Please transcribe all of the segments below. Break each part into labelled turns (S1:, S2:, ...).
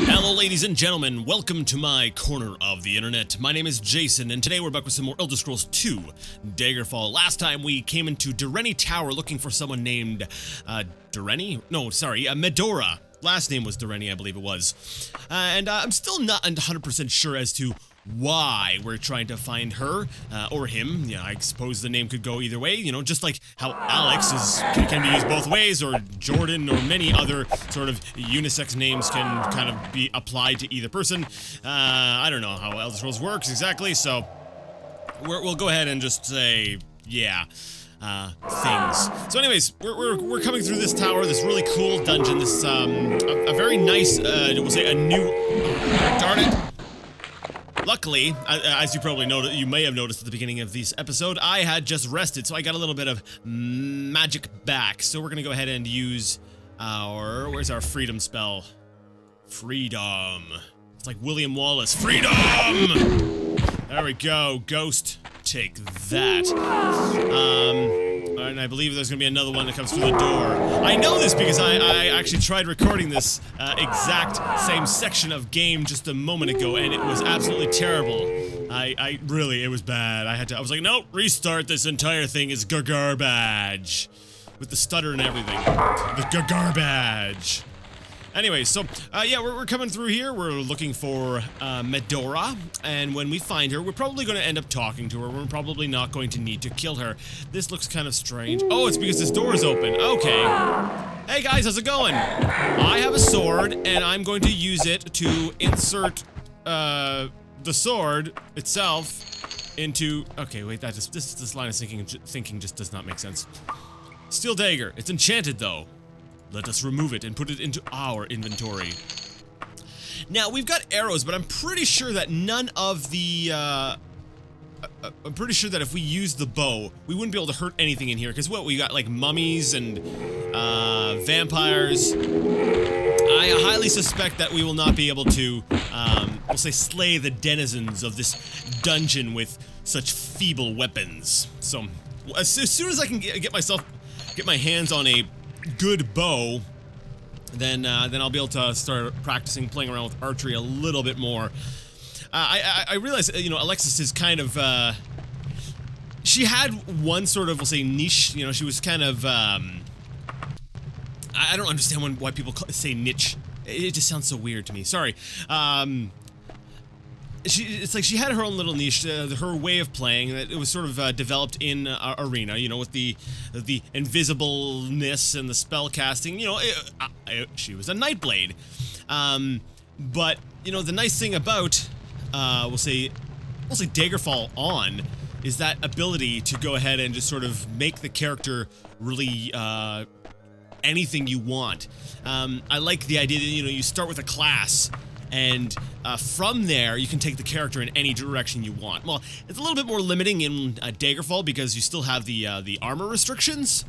S1: Hello ladies and gentlemen, welcome to my corner of the internet. My name is Jason, and today we're back with some more Elder Scrolls 2 Daggerfall. Last time we came into Dureni Tower looking for someone named, Dureni? No, sorry, Medora. Last name was Dureni, I believe it was. I'm still not 100% sure as to why we're trying to find her, or him. Yeah, I suppose the name could go either way, you know, just like how Alex can be used both ways, or Jordan, or many other sort of unisex names can kind of be applied to either person. I don't know how Elder Scrolls works exactly, so we'll go ahead and just say, yeah. Things. So anyways, we're coming through this tower, this really cool dungeon, this, a very nice, we'll say a new, darn it. Luckily, as you probably noticed, you may have noticed at the beginning of this episode, I had just rested, so I got a little bit of magic back. So we're gonna go ahead and use our, where's our freedom spell? Freedom. It's like William Wallace. Freedom! There we go, Ghost. Take that. And I believe there's gonna be another one that comes through the door. I know this because I actually tried recording this exact same section of game just a moment ago, and it was absolutely terrible. I really, it was bad. I was like, nope, restart this entire thing is garbage. With the stutter and everything. The garbage. Anyway, so, yeah, we're coming through here. We're looking for, Medora, and when we find her, we're probably going to end up talking to her. We're probably not going to need to kill her. This looks kind of strange. Oh, it's because this door is open. Okay. Hey, guys, how's it going? I have a sword, and I'm going to use it to insert, the sword itself into... Okay, wait, this line of thinking just does not make sense. Steel dagger. It's enchanted, though. Let us remove it and put it into our inventory. Now, we've got arrows, but I'm pretty sure that none of the, I'm pretty sure that if we use the bow, we wouldn't be able to hurt anything in here, because what, we got, like, mummies and, vampires. I highly suspect that we will not be able to, we'll say, slay the denizens of this dungeon with such feeble weapons. So, as soon as I can get my hands on a good bow, then I'll be able to start practicing playing around with archery a little bit more. I realize, you know, Alexis is kind of, she had one sort of, we'll say, niche, you know, she was kind of, I don't understand why people say niche. It just sounds so weird to me, sorry. It's like she had her own little niche, her way of playing, that it was sort of developed in Arena, you know, with the invisibleness and the spell casting, you know, she was a Nightblade. But, you know, the nice thing about, we'll say Daggerfall on, is that ability to go ahead and just sort of make the character really, anything you want. I like the idea that, you know, you start with a class, and from there, you can take the character in any direction you want. Well, it's a little bit more limiting in Daggerfall because you still have the armor restrictions,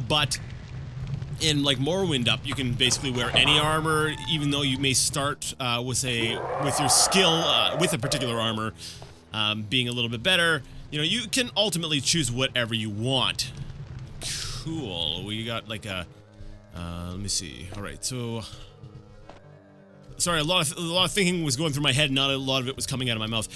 S1: but in like Morrowind Up, you can basically wear any armor, even though you may start with your skill with a particular armor being a little bit better. You know, you can ultimately choose whatever you want. Cool. We got like a let me see. All right, so. Sorry, a lot of thinking was going through my head, not a lot of it was coming out of my mouth.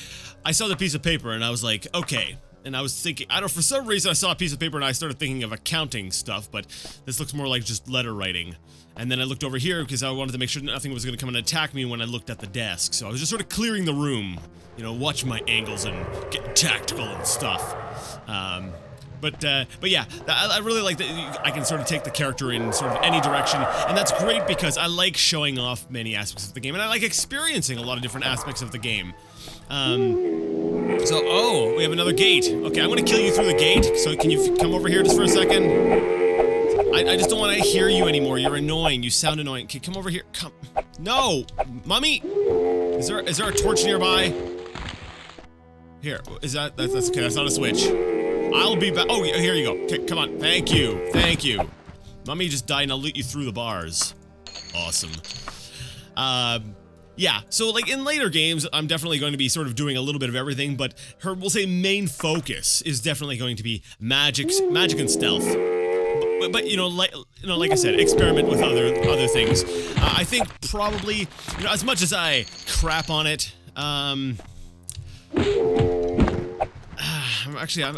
S1: I saw the piece of paper and I was like, okay. And I was thinking, I don't know, for some reason I saw a piece of paper and I started thinking of accounting stuff, but this looks more like just letter writing. And then I looked over here because I wanted to make sure nothing was going to come and attack me when I looked at the desk. So I was just sort of clearing the room, you know, watch my angles and get tactical and stuff. But yeah, I really like that I can sort of take the character in sort of any direction, and that's great because I like showing off many aspects of the game, and I like experiencing a lot of different aspects of the game. So, oh, we have another gate. Okay, I'm gonna kill you through the gate, so can you come over here just for a second? I just don't want to hear you anymore, you're annoying, you sound annoying. Okay, come over here, come. No! Mummy! Is there a torch nearby? Here, that's okay, that's not a switch. I'll be back. Oh, here you go. Okay, come on. Thank you. Thank you. Mummy just died and I'll loot you through the bars. Awesome. Yeah, so like in later games, I'm definitely going to be sort of doing a little bit of everything, but her, we'll say, main focus is definitely going to be magic and stealth. but like I said, experiment with other things. I think probably, as much as I crap on it, actually, I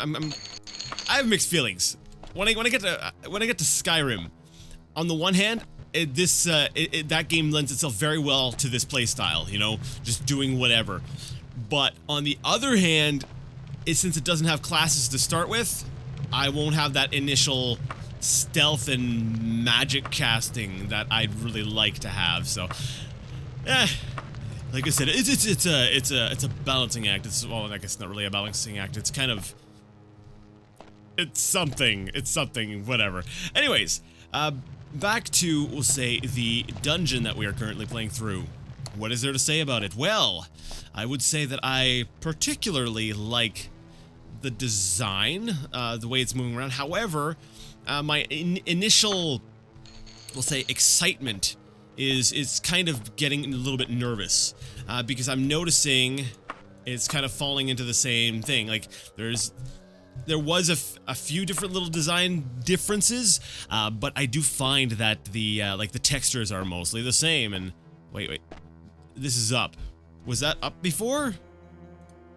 S1: have mixed feelings. When I get to Skyrim, on the one hand, that game lends itself very well to this playstyle, just doing whatever. But on the other hand, since it doesn't have classes to start with, I won't have that initial stealth and magic casting that I'd really like to have. So, like I said, it's a balancing act. Well, I guess not really a balancing act. It's kind of, it's something, whatever. Anyways, back to, we'll say, the dungeon that we are currently playing through. What is there to say about it? Well, I would say that I particularly like the design, the way it's moving around. However, my initial, we'll say, excitement is kind of getting a little bit nervous, because I'm noticing it's kind of falling into the same thing. Like, there was a few different little design differences, but I do find that the textures are mostly the same. And wait, this is up. Was that up before?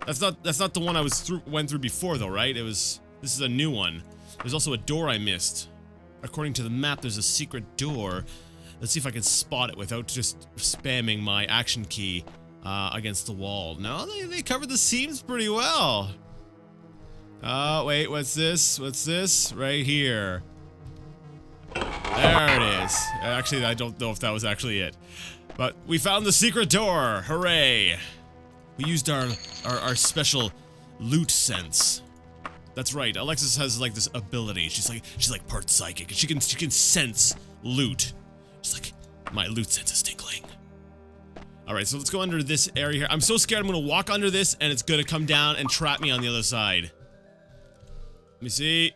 S1: That's not the one I went through before, though, right? This is a new one. There's also a door I missed. According to the map, there's a secret door. Let's see if I can spot it without just spamming my action key against the wall. No, they covered the seams pretty well. Wait, what's this? What's this? Right here. There it is. Actually, I don't know if that was actually it. But we found the secret door. Hooray. We used our special loot sense. That's right. Alexis has like this ability. She's like part psychic, and she can sense loot. She's like, my loot sense is tingling. All right, so let's go under this area here. I'm so scared I'm gonna walk under this, and it's gonna come down and trap me on the other side. Let me see.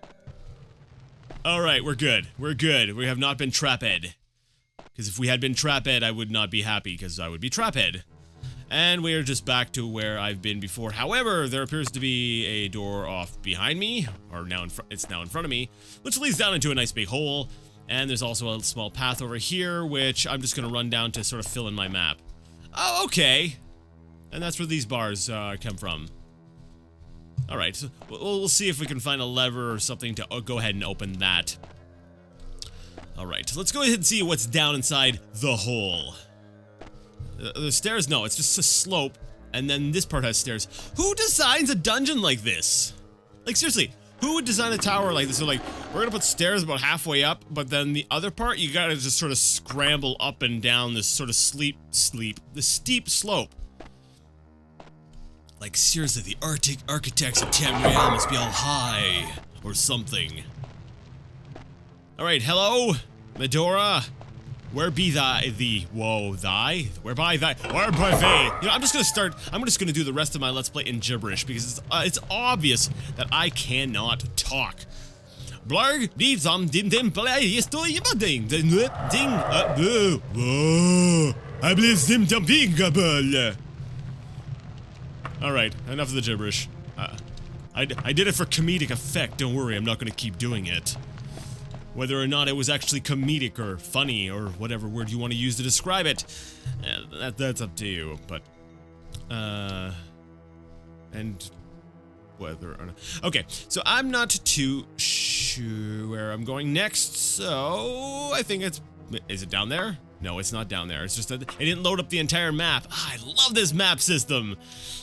S1: All right, we're good. We're good. We have not been trapped. Because if we had been trapped, I would not be happy, because I would be trapped. And we are just back to where I've been before. However, there appears to be a door off behind me, or it's now in front of me, which leads down into a nice big hole. And there's also a small path over here, which I'm just going to run down to sort of fill in my map. Oh, okay. And that's where these bars come from. All right, so we'll see if we can find a lever or something to go ahead and open that. All right, let's go ahead and see what's down inside the hole. The stairs, no, it's just a slope, and then this part has stairs. Who designs a dungeon like this? Like, seriously, who would design a tower like this? So, like, we're gonna put stairs about halfway up, but then the other part, you gotta just sort of scramble up and down this sort of steep slope. Like, seriously, the architects of Tamriel must be all high, or something. Alright, hello, Medora. Where be thee? Whoa, thy? Where by thy? Where by they? I'm just gonna do the rest of my Let's Play in gibberish, because it's obvious that I cannot talk. Blarg, dim dim play, estoy ding, ding, I believe dim ding. Alright, enough of the gibberish. I did it for comedic effect, don't worry, I'm not gonna keep doing it. Whether or not it was actually comedic or funny or whatever word you want to use to describe it, that's up to you, but, and whether or not. Okay, so I'm not too sure where I'm going next, so I think is it down there? No, it's not down there. It's just that it didn't load up the entire map. I love this map system.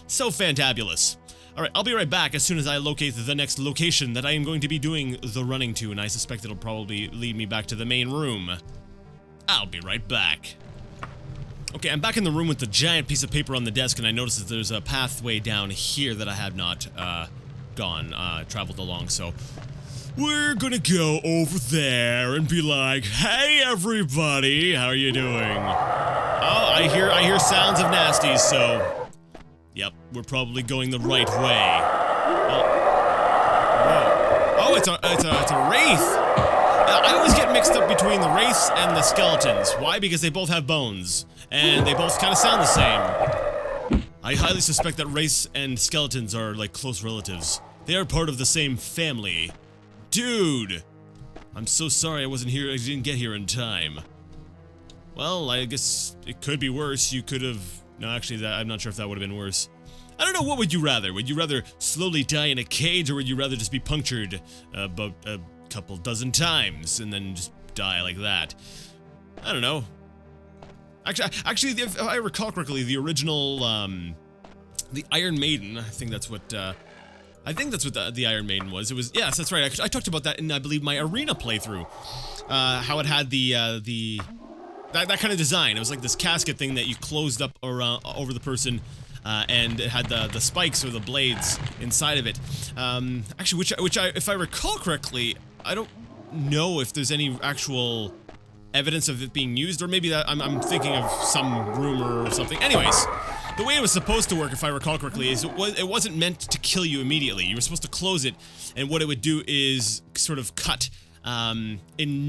S1: So fantabulous. Alright, I'll be right back as soon as I locate the next location that I am going to be doing the running to, and I suspect it'll probably lead me back to the main room. I'll be right back. Okay, I'm back in the room with the giant piece of paper on the desk, and I notice that there's a pathway down here that I have not traveled along, so we're gonna go over there and be like, hey everybody, how are you doing? Oh, I hear sounds of nasties, so yep, we're probably going the right way. Oh, it's a wraith. I always get mixed up between the wraiths and the skeletons. Why? Because they both have bones, and they both kind of sound the same. I highly suspect that wraiths and skeletons are like close relatives. They are part of the same family. Dude, I'm so sorry I wasn't here. I didn't get here in time. Well, I guess it could be worse. You could have... No, actually, I'm not sure if that would have been worse. I don't know, what would you rather? Would you rather slowly die in a cage, or would you rather just be punctured about a couple dozen times and then just die like that? I don't know. Actually, if I recall correctly, the original, the Iron Maiden, I think that's what the Iron Maiden was. It was, yes, that's right. I talked about that in, I believe, my arena playthrough. How it had that kind of design. It was like this casket thing that you closed up around over the person, and it had the spikes or the blades inside of it. Actually, which if I recall correctly, I don't know if there's any actual evidence of it being used, or maybe that I'm thinking of some rumor or something. Anyways, the way it was supposed to work, if I recall correctly, is it wasn't meant to kill you immediately. You were supposed to close it, and what it would do is sort of cut in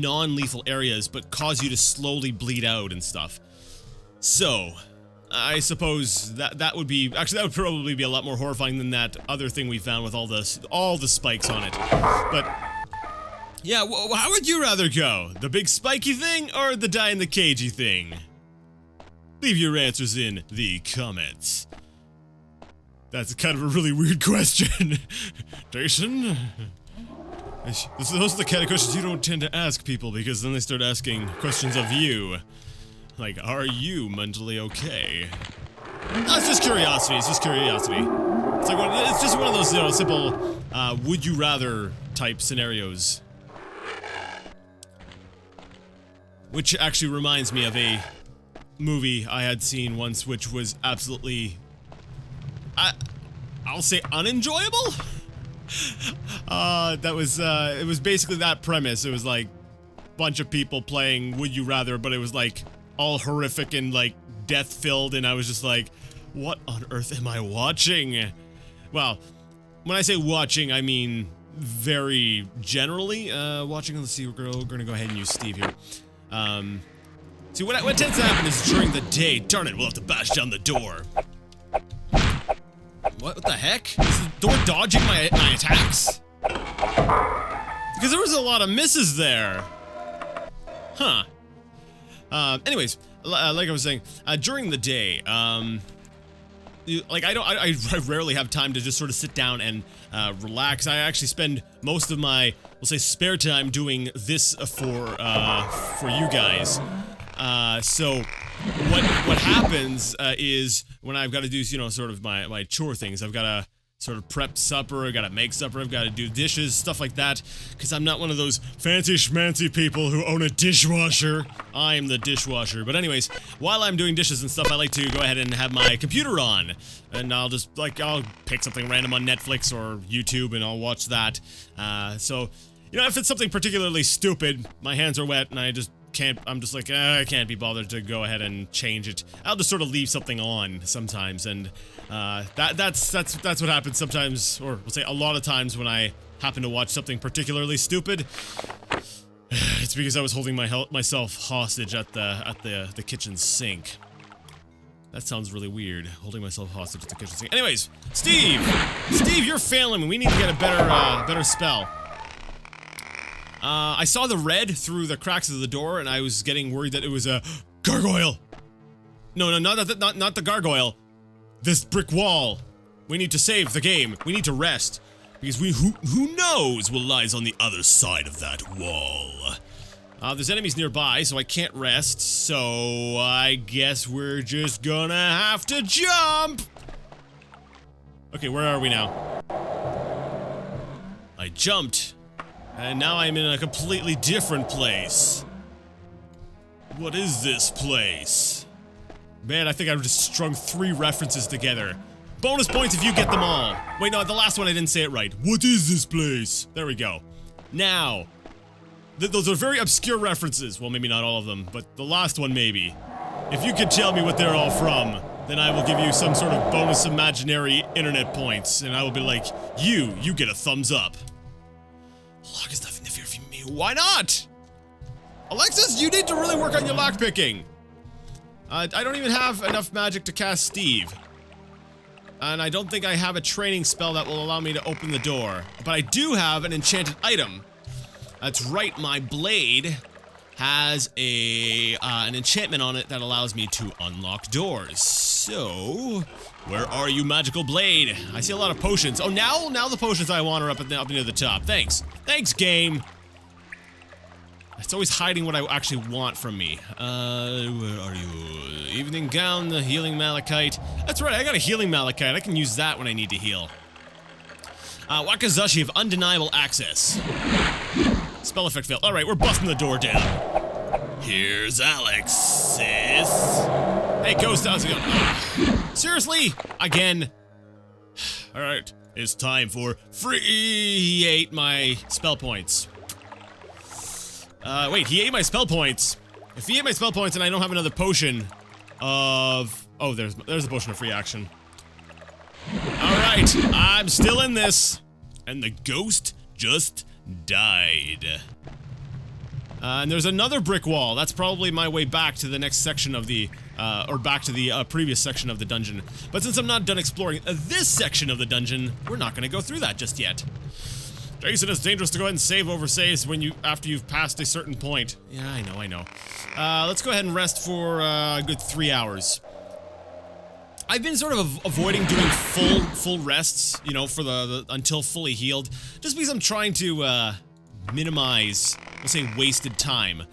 S1: non-lethal areas, but cause you to slowly bleed out and stuff. So, I suppose that would be, actually that would probably be a lot more horrifying than that other thing we found with all the spikes on it. But yeah, how would you rather go? The big spiky thing or the die in the cagey thing? Leave your answers in the comments. That's kind of a really weird question. Jason? Those are the kind of questions you don't tend to ask people, because then they start asking questions of you. Like, are you mentally okay? No, it's just curiosity, it's just curiosity. It's just one of those, you know, simple, would you rather type scenarios. Which actually reminds me of a movie I had seen once, which was absolutely, I'll say unenjoyable? It was basically that premise. It was like a bunch of people playing Would You Rather, but it was like all horrific and like death-filled, and I was just like, what on earth am I watching? Well, when I say watching, I mean very generally watching. Let's see, we're gonna go ahead and use Steve here. See, what tends to happen is during the day, darn it, we'll have to bash down the door. What the heck? Is the door dodging my attacks? Because there was a lot of misses there. Huh. Anyways, like I was saying, during the day, I rarely have time to just sort of sit down and relax. I actually spend most of my, we'll say, spare time doing this for you guys. So what happens is when I've got to do, you know, sort of my chore things, I've got to sort of prep supper, I've got to make supper, I've got to do dishes, stuff like that, because I'm not one of those fancy schmancy people who own a dishwasher. I'm the dishwasher. But anyways, while I'm doing dishes and stuff, I like to go ahead and have my computer on, and I'll pick something random on Netflix or YouTube and I'll watch that. So, you know, if it's something particularly stupid, my hands are wet and I'm just like, I can't be bothered to go ahead and change it. I'll just sort of leave something on sometimes, and that's what happens sometimes, or we'll say a lot of times when I happen to watch something particularly stupid. It's because I was holding myself hostage at the kitchen sink. That sounds really weird, holding myself hostage at the kitchen sink. Anyways, Steve, you're failing me. We need to get a better spell. I saw the red through the cracks of the door, and I was getting worried that it was a gargoyle. No, not the gargoyle. This brick wall. We need to save the game. We need to rest, because who knows what lies on the other side of that wall. There's enemies nearby, so I can't rest. So I guess we're just gonna have to jump. Okay, where are we now? I jumped. And now I'm in a completely different place. What is this place? Man, I think I've just strung 3 references together. Bonus points if you get them all. Wait, no, the last one I didn't say it right. What is this place? There we go. Now, those are very obscure references. Well, maybe not all of them, but the last one maybe. If you could tell me what they're all from, then I will give you some sort of bonus imaginary internet points, and I will be like, you get a thumbs up. Lock is nothing to fear from me. Why not? Alexis, you need to really work on your lockpicking. I don't even have enough magic to cast Steve. And I don't think I have a training spell that will allow me to open the door. But I do have an enchanted item. That's right, my blade has an enchantment on it that allows me to unlock doors. So, where are you, magical blade? I see a lot of potions. Oh, now the potions I want are up near the top. Thanks. Thanks, game. It's always hiding what I actually want from me. Where are you? Evening gown, the healing malachite. That's right, I got a healing malachite. I can use that when I need to heal. Wakazashi of undeniable access. Spell effect failed. Alright, we're busting the door down. Here's Alexis. Hey, Ghost, how's it going? Oh. Seriously? Again? Alright, it's time for free. He ate my spell points. Wait, he ate my spell points. If he ate my spell points and I don't have another potion of... Oh, there's a potion of free action. Alright, I'm still in this. And the ghost just died. And there's another brick wall. That's probably my way back to the next section of the... or back to the previous section of the dungeon. But since I'm not done exploring this section of the dungeon, we're not going to go through that just yet. Jason, it's dangerous to go ahead and save over saves after you've passed a certain point. Yeah, I know. Let's go ahead and rest for a good 3 hours. I've been sort of avoiding doing full rests, you know, for the until fully healed, just because I'm trying to minimize, let's say, wasted time.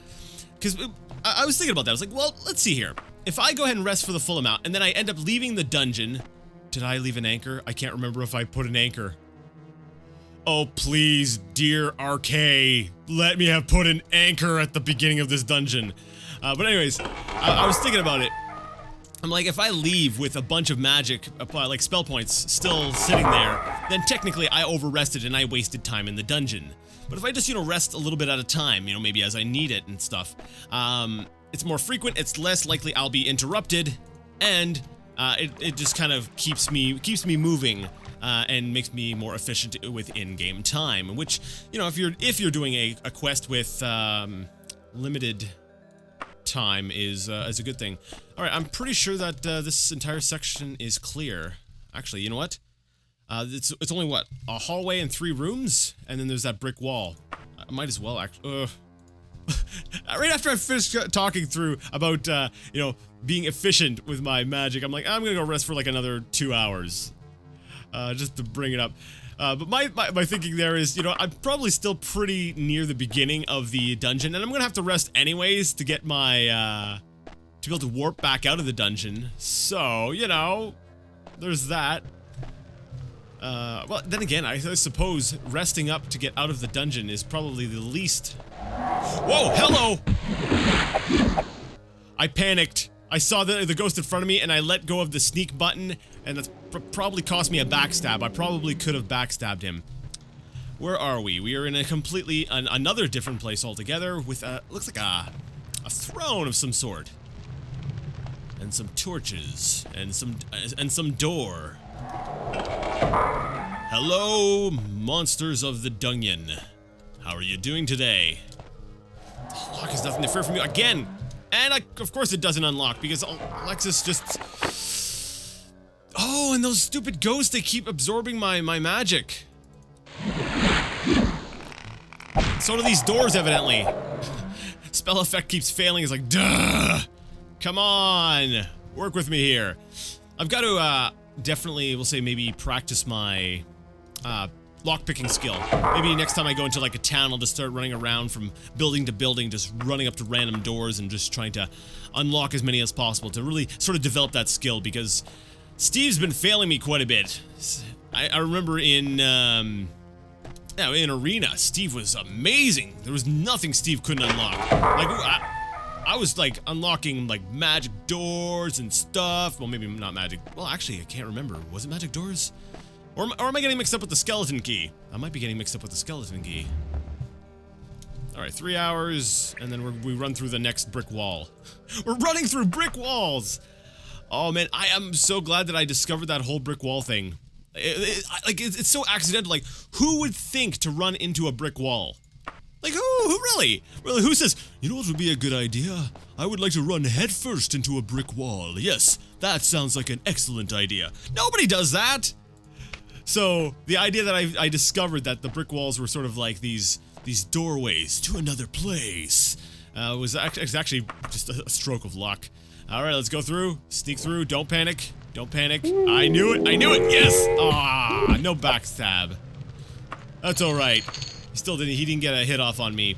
S1: Because I was thinking about that. I was like, well, let's see here. If I go ahead and rest for the full amount, and then I end up leaving the dungeon, did I leave an anchor? I can't remember if I put an anchor. Oh, please, dear RK, let me have put an anchor at the beginning of this dungeon. But anyways, I was thinking about it. I'm like, if I leave with a bunch of magic, like spell points, still sitting there, then technically I over-rested and I wasted time in the dungeon. But if I just, you know, rest a little bit at a time, you know, maybe as I need it and stuff, it's more frequent, it's less likely I'll be interrupted, and it just kind of keeps me moving. And makes me more efficient with in-game time, which, you know, if you're doing a quest with limited time is a good thing. All right, I'm pretty sure that this entire section is clear. Actually, you know what? It's only what, a hallway and 3 rooms, and then there's that brick wall. I might as well actually. Right after I finished talking through about you know, being efficient with my magic, I'm like, I'm gonna go rest for like another 2 hours. Just to bring it up. But my thinking there is, you know, I'm probably still pretty near the beginning of the dungeon, and I'm gonna have to rest anyways to get my, to be able to warp back out of the dungeon. So, you know, there's that. Well, then again, I suppose resting up to get out of the dungeon is probably the least... Whoa, hello! I panicked. I saw the ghost in front of me, and I let go of the sneak button, and that's probably cost me a backstab. I probably could have backstabbed him. Where are we? We are in a completely another different place altogether, with looks like a throne of some sort, and some torches, and some door. Hello, monsters of the dungeon. How are you doing today? The lock is nothing to fear from you again. And of course it doesn't unlock, because Alexis just... Oh, and those stupid ghosts, they keep absorbing my magic. So do these doors, evidently. Spell effect keeps failing, it's like, duh! Come on! Work with me here. I've got to, definitely, we'll say, maybe practice my, lockpicking skill. Maybe next time I go into like a town, I'll just start running around from building to building, just running up to random doors and just trying to unlock as many as possible to really sort of develop that skill, because Steve's been failing me quite a bit. I remember in Arena, Steve was amazing. There was nothing Steve couldn't unlock. Like, I was like unlocking like magic doors and stuff. Well, maybe not magic. Well, actually, I can't remember. Was it magic doors? Or am I getting mixed up with the skeleton key? I might be getting mixed up with the skeleton key. Alright, 3 hours, and then we run through the next brick wall. We're running through brick walls! Oh man, I am so glad that I discovered that whole brick wall thing. It's so accidental. Like, who would think to run into a brick wall? Like, who really? Really, who says, you know what would be a good idea? I would like to run headfirst into a brick wall. Yes, that sounds like an excellent idea. Nobody does that! So, the idea that I discovered that the brick walls were sort of like these these doorways to another place. It was actually just a stroke of luck. All right, let's go through. Sneak through. Don't panic. Don't panic. I knew it. I knew it. Yes. Ah, no backstab. That's all right. He didn't get a hit off on me.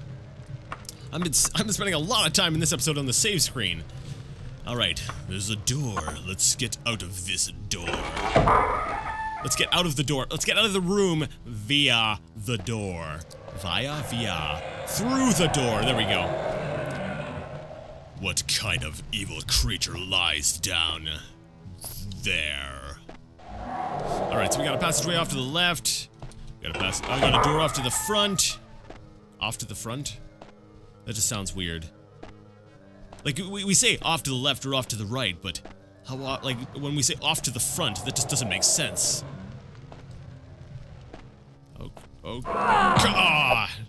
S1: I've been spending a lot of time in this episode on the save screen. All right, there's a door. Let's get out of this door. Let's get out of the door. Let's get out of the room via the door. Via. Through the door. There we go. What kind of evil creature lies down there? All right, so we got a passageway off to the left. I got a door off to the front. Off to the front? That just sounds weird. Like, we say off to the left or off to the right, but how, like, when we say off to the front, that just doesn't make sense. Oh,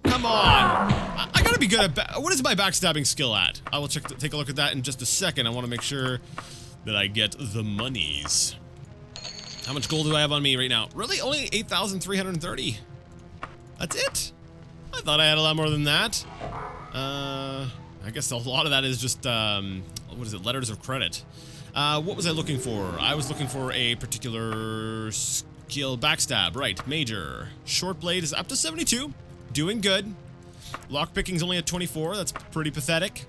S1: come on! I gotta be good at what is my backstabbing skill at? I will take a look at that in just a second. I want to make sure that I get the monies. How much gold do I have on me right now? Really? Only 8,330? That's it? I thought I had a lot more than that. I guess a lot of that is just, what is it, letters of credit. What was I looking for? I was looking for a particular skill. Backstab, right, major. Short blade is up to 72, doing good. Lockpicking's only at 24, that's pretty pathetic.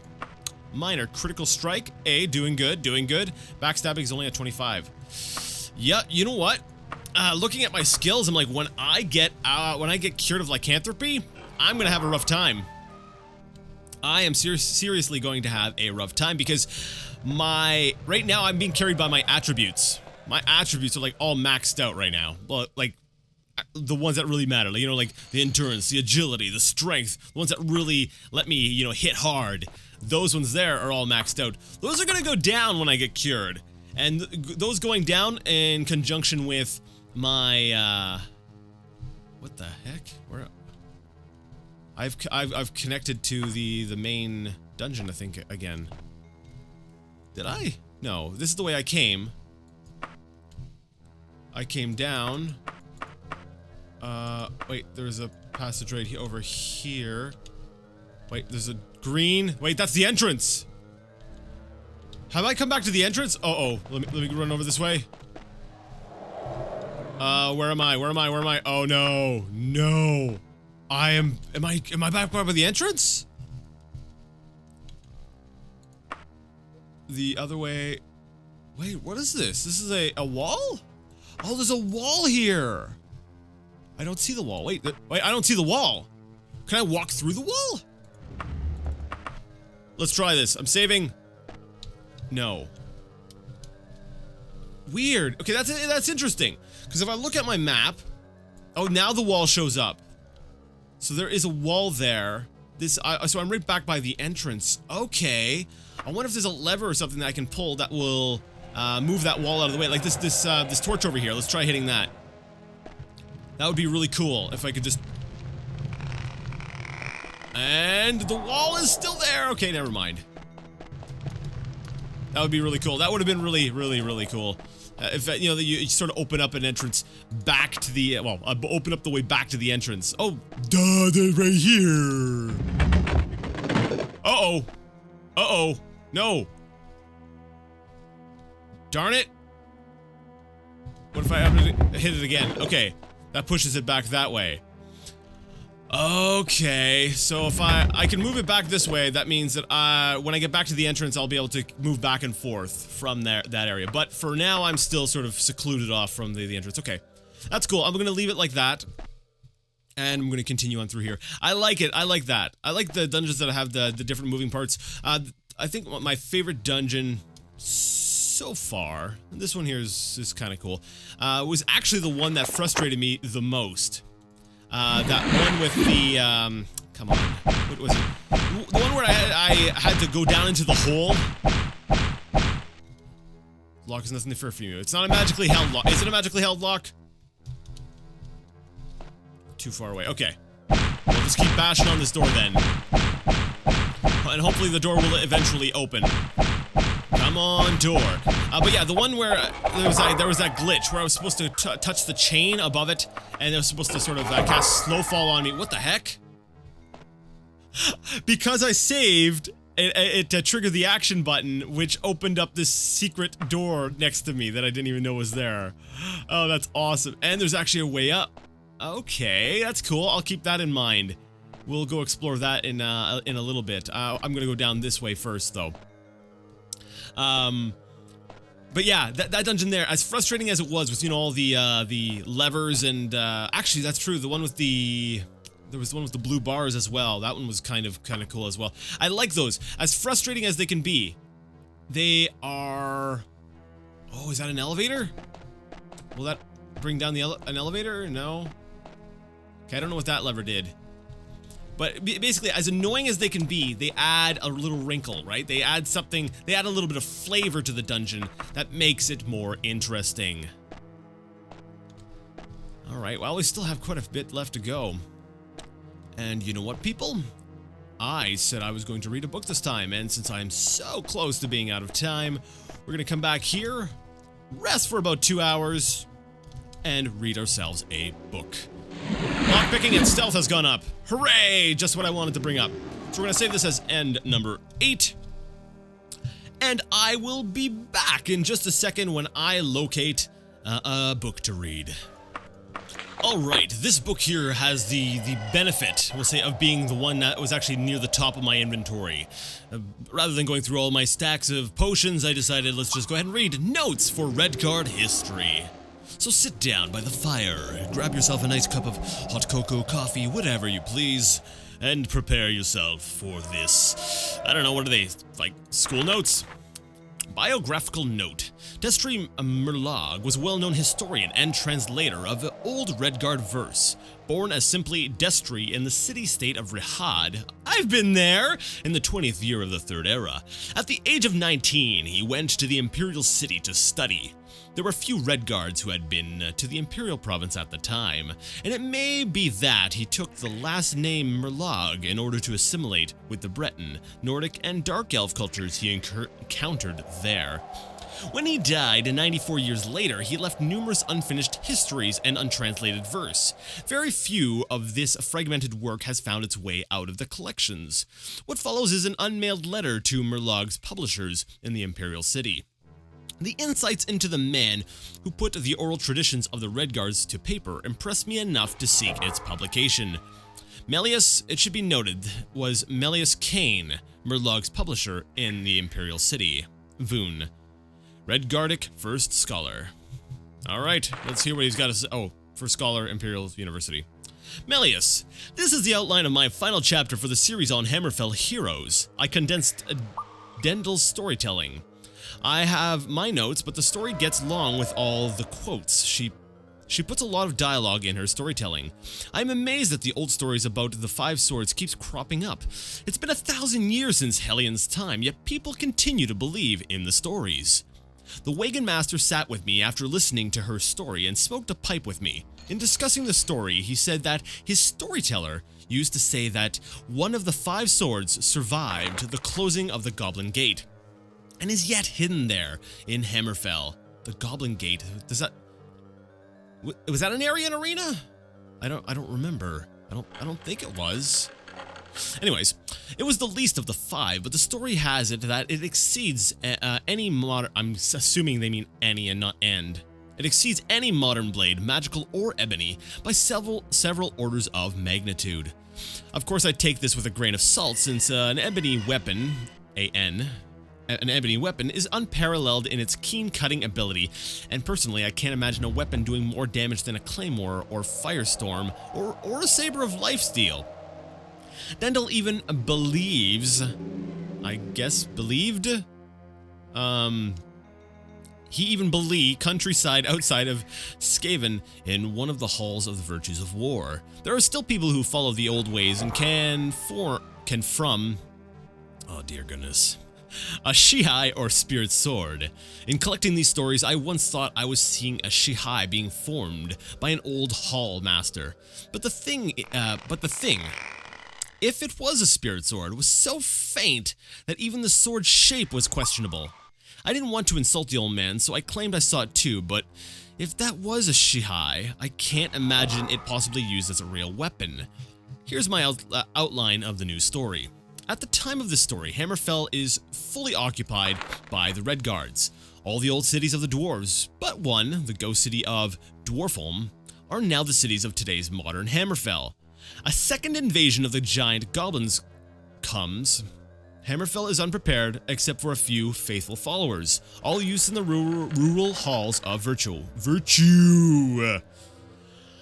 S1: Minor, critical strike, A, doing good, doing good. Backstabbing's only at 25. Yeah, you know what? Looking at my skills, I'm like, when I get cured of lycanthropy, I'm gonna have a rough time. I am seriously going to have a rough time because right now I'm being carried by my attributes. My attributes are like all maxed out right now. Well, like the ones that really matter, like, you know, like the endurance, the agility, the strength, the ones that really let me, you know, hit hard. Those ones there are all maxed out. Those are gonna go down when I get cured. And those going down in conjunction with my, what the heck? Where? I've connected to the main dungeon, I think, again. Did I? No, this is the way I came. I came down. Wait, there's a passage right over here. Wait, there's a green. Wait, that's the entrance. Have I come back to the entrance? Uh-oh. Let me run over this way. Where am I? Where am I? Where am I? Oh, no. No. Am I back by the entrance? The other way. Wait, what is this? This is a wall? Oh, there's a wall here. I don't see the wall. Wait, I don't see the wall. Can I walk through the wall? Let's try this. I'm saving. No. Weird. Okay, that's interesting. Because if I look at my map, oh, now the wall shows up. So there is a wall there. So I'm right back by the entrance. Okay. I wonder if there's a lever or something that I can pull that will move that wall out of the way. Like this torch over here. Let's try hitting that. That would be really cool if I could just. And the wall is still there. Okay, never mind. That would be really cool. That would have been really, really, really cool. If, you know, you sort of open up an entrance back to the, well, open up the way back to the entrance. Oh, duh, they're right here. Uh-oh. Uh-oh. No. Darn it. What if I happen to hit it again? Okay. That pushes it back that way. Okay, so if I can move it back this way, that means that when I get back to the entrance, I'll be able to move back and forth from that area. But for now, I'm still sort of secluded off from the entrance. Okay, that's cool. I'm going to leave it like that. And I'm going to continue on through here. I like it. I like that. I like the dungeons that have the different moving parts. I think my favorite dungeon so far, and this one here is kind of cool, was actually the one that frustrated me the most. That one with the, come on, what was it? The one where I had to go down into the hole. Lock is nothing to fear from you. It's not a magically held lock. Is it a magically held lock? Too far away. Okay. We'll just keep bashing on this door then. And hopefully the door will eventually open. Come on, door. But yeah, the one where there was that glitch where I was supposed to touch the chain above it, and it was supposed to sort of cast slow fall on me. What the heck? because I saved, it triggered the action button, which opened up this secret door next to me that I didn't even know was there. Oh, that's awesome. And there's actually a way up. Okay, that's cool. I'll keep that in mind. We'll go explore that in a little bit. I'm gonna go down this way first, though. But yeah, that dungeon there, as frustrating as it was with, you know, all the levers and, actually, that's true, the one with the... There was the one with the blue bars as well. That one was kind of cool as well. I like those. As frustrating as they can be, they are... Oh, is that an elevator? Will that bring down an elevator? No. Okay, I don't know what that lever did. But basically, as annoying as they can be, they add a little wrinkle, right? They add something, they add a little bit of flavor to the dungeon that makes it more interesting. Alright, well, we still have quite a bit left to go. And you know what, people? I said I was going to read a book this time, and since I'm so close to being out of time, we're gonna come back here, rest for about 2 hours, and read ourselves a book. Lockpicking and stealth has gone up. Hooray! Just what I wanted to bring up. So we're gonna save this as end number 8. And I will be back in just a second when I locate a book to read. Alright, this book here has the benefit, we'll say, of being the one that was actually near the top of my inventory. Rather than going through all my stacks of potions, I decided let's just go ahead and read Notes for Redguard History. So sit down by the fire, grab yourself a nice cup of hot cocoa, coffee, whatever you please, and prepare yourself for this. I don't know, what are they, like school notes? Biographical note. Destry Merlog was a well-known historian and translator of Old Redguard verse. Born as simply Destry in the city-state of Rihad, I've been there, in the 20th year of the Third Era. At the age of 19, he went to the Imperial City to study. There were few Redguards who had been to the Imperial Province at the time, and it may be that he took the last name Merlog in order to assimilate with the Breton, Nordic, and Dark Elf cultures he encountered there. When he died 94 years later, he left numerous unfinished histories and untranslated verse. Very few of this fragmented work has found its way out of the collections. What follows is an unmailed letter to Merlog's publishers in the Imperial City. The insights into the man who put the oral traditions of the Redguards to paper impressed me enough to seek its publication. Melius, it should be noted, was Melius Kane, Merlog's publisher in the Imperial City. Voon. Redguardic First Scholar. Alright, let's hear what he's got to say. Oh, First Scholar, Imperial University. Melius, this is the outline of my final chapter for the series on Hammerfell heroes. I condensed Dendel's storytelling. I have my notes, but the story gets long with all the quotes. She puts a lot of dialogue in her storytelling. I'm amazed that the old stories about the Five Swords keeps cropping up. It's been 1,000 years since Hellion's time, yet people continue to believe in the stories. The Wagon Master sat with me after listening to her story and smoked a pipe with me. In discussing the story, he said that his storyteller used to say that one of the Five Swords survived the closing of the Goblin Gate, and is yet hidden there in Hammerfell. The Goblin Gate, was that an area and arena? I don't remember. I don't think it was. Anyways, it was the least of the 5, but the story has it that it exceeds any modern, I'm assuming they mean any and not end. It exceeds any modern blade, magical or ebony, by several orders of magnitude. Of course, I take this with a grain of salt, since an ebony weapon, an ebony weapon is unparalleled in its keen cutting ability, and personally I can't imagine a weapon doing more damage than a claymore or firestorm or a saber of lifesteal. Dendel even believes, he even believed countryside outside of Skaven in one of the halls of the virtues of war. There are still people who follow the old ways and can from, oh dear goodness, a Shihai or spirit sword. In collecting these stories, I once thought I was seeing a Shihai being formed by an old hall master. But the thing, if it was a spirit sword, was so faint that even the sword's shape was questionable. I didn't want to insult the old man, so I claimed I saw it too, but if that was a Shihai, I can't imagine it possibly used as a real weapon. Here's my outline of the new story. At the time of this story, Hammerfell is fully occupied by the Red Guards. All the old cities of the dwarves, but one, the ghost city of Dwarfholm, are now the cities of today's modern Hammerfell. A second invasion of the giant goblins comes. Hammerfell is unprepared except for a few faithful followers, all used in the rural halls of virtue.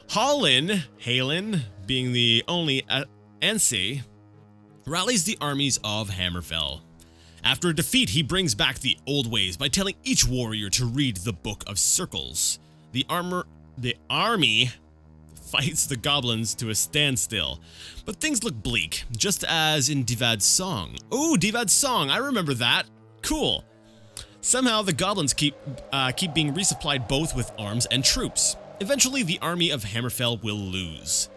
S1: Halin, being the only Ansei, rallies the armies of Hammerfell. After a defeat, he brings back the old ways by telling each warrior to read the Book of Circles. The army fights the goblins to a standstill. But things look bleak, just as in Divad's song. Oh, Divad's song, I remember that. Cool. Somehow the goblins keep being resupplied both with arms and troops. Eventually, the army of Hammerfell will lose.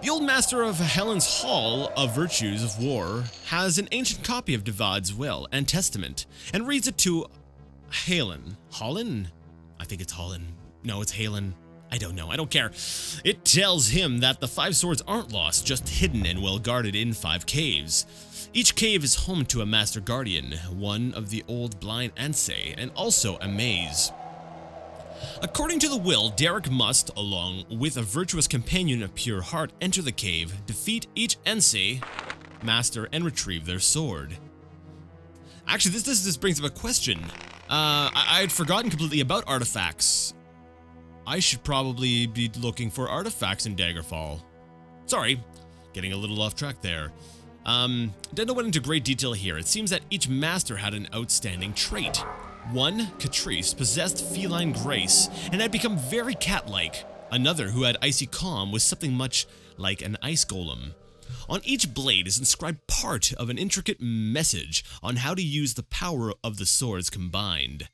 S1: The old master of Helen's Hall of Virtues of War has an ancient copy of Divad's will and testament, and reads it to Halen. Holland? I think it's Holland. No, it's Halen. I don't know. I don't care. It tells him that the 5 swords aren't lost, just hidden and well guarded in 5 caves. Each cave is home to a master guardian, one of the old blind Ansei, and also a maze. According to the will, Derek must, along with a virtuous companion of pure heart, enter the cave, defeat each Ansei master, and retrieve their sword. Actually, this brings up a question. I had forgotten completely about artifacts. I should probably be looking for artifacts in Daggerfall. Sorry, getting a little off track there. Dendo went into great detail here. It seems that each master had an outstanding trait. One, Catrice, possessed feline grace and had become very cat-like. Another, who had icy calm, was something much like an ice golem. On each blade is inscribed part of an intricate message on how to use the power of the swords combined.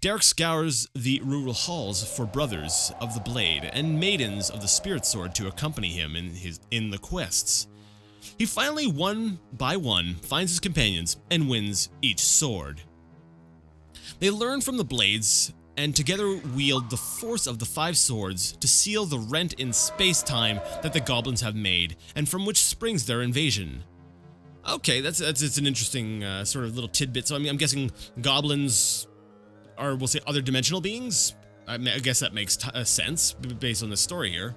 S1: Derek scours the rural halls for brothers of the blade and maidens of the spirit sword to accompany him in the quests. He finally, one by one, finds his companions and wins each sword. They learn from the blades and together wield the force of the 5 swords to seal the rent in space-time that the goblins have made, and from which springs their invasion. Okay, that's an interesting sort of little tidbit. So I'm guessing goblins are, we'll say, other dimensional beings. I guess that makes sense based on the story here.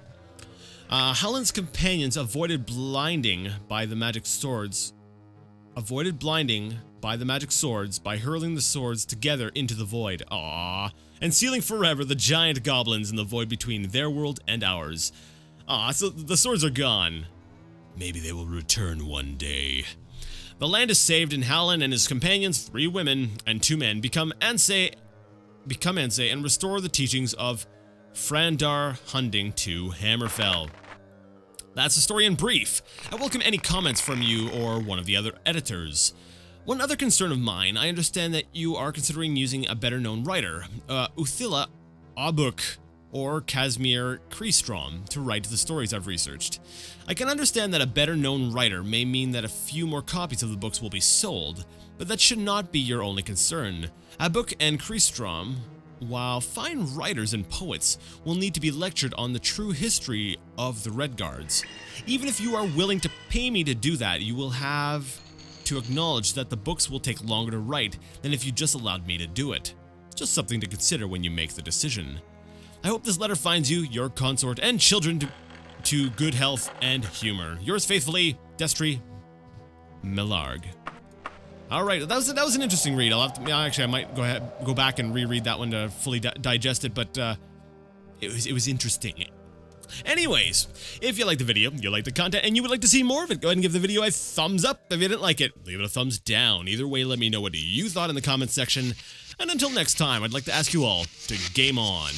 S1: Helen's companions avoided blinding by the magic swords. By hurling the swords together into the void. Aww. And sealing forever the giant goblins in the void between their world and ours. So the swords are gone. Maybe they will return one day. The land is saved, and Helen and his companions, 3 women and 2 men, become Ansei and restore the teachings of Frandar Hunding to Hammerfell. That's the story in brief. I welcome any comments from you or one of the other editors. One other concern of mine, I understand that you are considering using a better-known writer, Uthila Abuk or Casimir Kreestrom, to write the stories I've researched. I can understand that a better-known writer may mean that a few more copies of the books will be sold, but that should not be your only concern. Abuk and Kreestrom, while fine writers and poets, will need to be lectured on the true history of the Red Guards. Even if you are willing to pay me to do that, you will have to acknowledge that the books will take longer to write than if you just allowed me to do it. Just something to consider when you make the decision. I hope this letter finds you, your consort, and children to good health and humor. Yours faithfully, Destry Millarg. All right, that was an interesting read. I might go back and reread that one to fully digest it, but it was interesting. Anyways, if you liked the video, you liked the content, and you would like to see more of it, go ahead and give the video a thumbs up. If you didn't like it, leave it a thumbs down. Either way, let me know what you thought in the comments section. And until next time, I'd like to ask you all to game on.